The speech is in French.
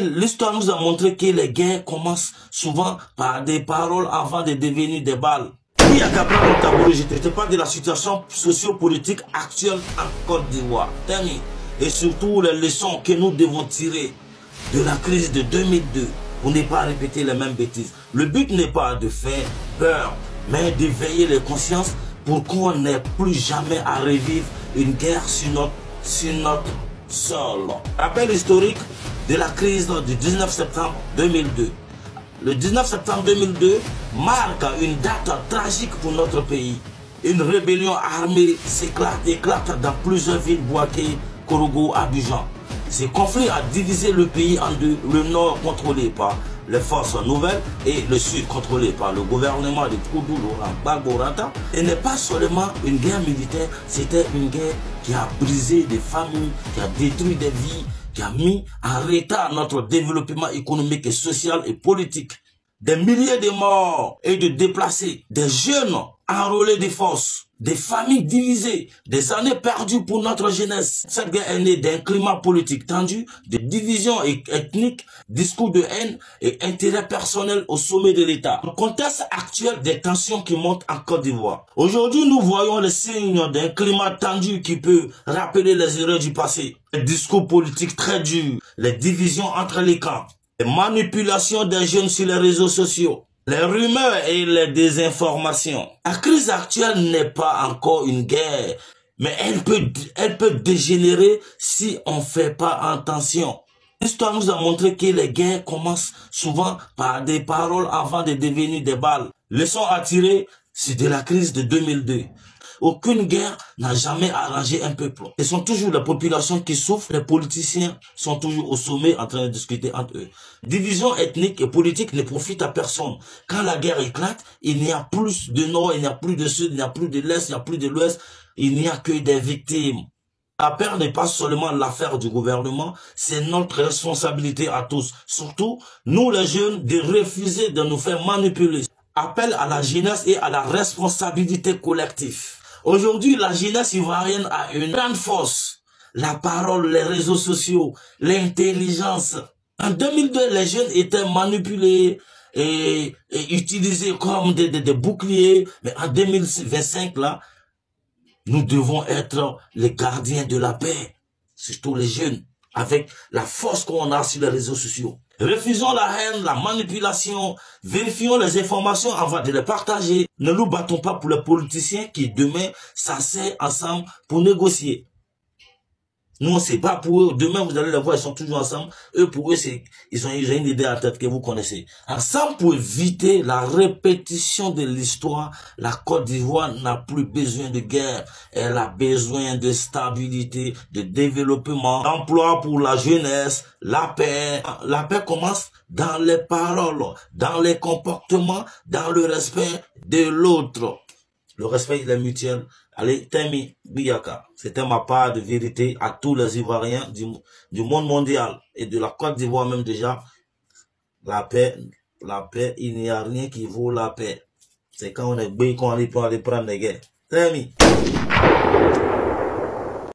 L'histoire nous a montré que les guerres commencent souvent par des paroles avant de devenir des balles. Oui, à Gabriel Tabou, je te parle de la situation sociopolitique actuelle en Côte d'Ivoire. Et surtout les leçons que nous devons tirer de la crise de 2002 pour ne pas répéter les mêmes bêtises. Le but n'est pas de faire peur, mais d'éveiller les consciences pour qu'on n'ait plus jamais à revivre une guerre sur notre sol. Rappel historique de la crise du 19 septembre 2002. Le 19 septembre 2002 marque une date tragique pour notre pays. Une rébellion armée éclate dans plusieurs villes, Bouaké, Korogo, Abidjan. Ce conflit a divisé le pays en deux, le nord contrôlé par les forces nouvelles et le sud contrôlé par le gouvernement de Koudou Laurent Gbagbo Rata. Et n'est pas seulement une guerre militaire, c'était une guerre qui a brisé des familles, qui a détruit des vies, qui a mis en retard notre développement économique et social et politique. Des milliers de morts et de déplacés, des jeunes enrôlés des forces, des familles divisées, des années perdues pour notre jeunesse. Cette guerre est née d'un climat politique tendu, de divisions ethniques, discours de haine et intérêts personnels au sommet de l'État. Le contexte actuel des tensions qui montent en Côte d'Ivoire. Aujourd'hui, nous voyons les signes d'un climat tendu qui peut rappeler les erreurs du passé. Les discours politiques très durs, les divisions entre les camps, les manipulations des jeunes sur les réseaux sociaux, les rumeurs et les désinformations. La crise actuelle n'est pas encore une guerre, mais elle peut dégénérer si on ne fait pas attention. L'histoire nous a montré que les guerres commencent souvent par des paroles avant de devenir des balles. Leçon à tirer, c'est de la crise de 2002. Aucune guerre n'a jamais arrangé un peuple. Ce sont toujours les populations qui souffrent, les politiciens sont toujours au sommet en train de discuter entre eux. Division ethnique et politique ne profite à personne. Quand la guerre éclate, il n'y a plus de nord, il n'y a plus de sud, il n'y a plus de l'est, il n'y a plus de l'ouest, il n'y a que des victimes. La paix n'est pas seulement l'affaire du gouvernement, c'est notre responsabilité à tous. Surtout, nous les jeunes, de refuser de nous faire manipuler. Appel à la jeunesse et à la responsabilité collective. Aujourd'hui, la jeunesse ivoirienne a une grande force. La parole, les réseaux sociaux, l'intelligence. En 2002, les jeunes étaient manipulés et utilisés comme des boucliers. Mais en 2025, là, nous devons être les gardiens de la paix. Surtout les jeunes, avec la force qu'on a sur les réseaux sociaux. Refusons la haine, la manipulation, vérifions les informations avant de les partager. Ne nous battons pas pour les politiciens qui demain s'asseyent ensemble pour négocier. Nous on ne sait pas pour eux. Demain vous allez les voir, ils sont toujours ensemble. Eux pour eux ils ont une idée en tête que vous connaissez. Ensemble pour éviter la répétition de l'histoire, la Côte d'Ivoire n'a plus besoin de guerre. Elle a besoin de stabilité, de développement, d'emploi pour la jeunesse, la paix. La paix commence dans les paroles, dans les comportements, dans le respect de l'autre. Le respect il est mutuel. Allez, Temi Biyaka, c'était ma part de vérité à tous les Ivoiriens du monde mondial et de la Côte d'Ivoire même déjà. La paix, il n'y a rien qui vaut la paix. C'est quand on est bé qu'on aller prendre les guerres. Temi.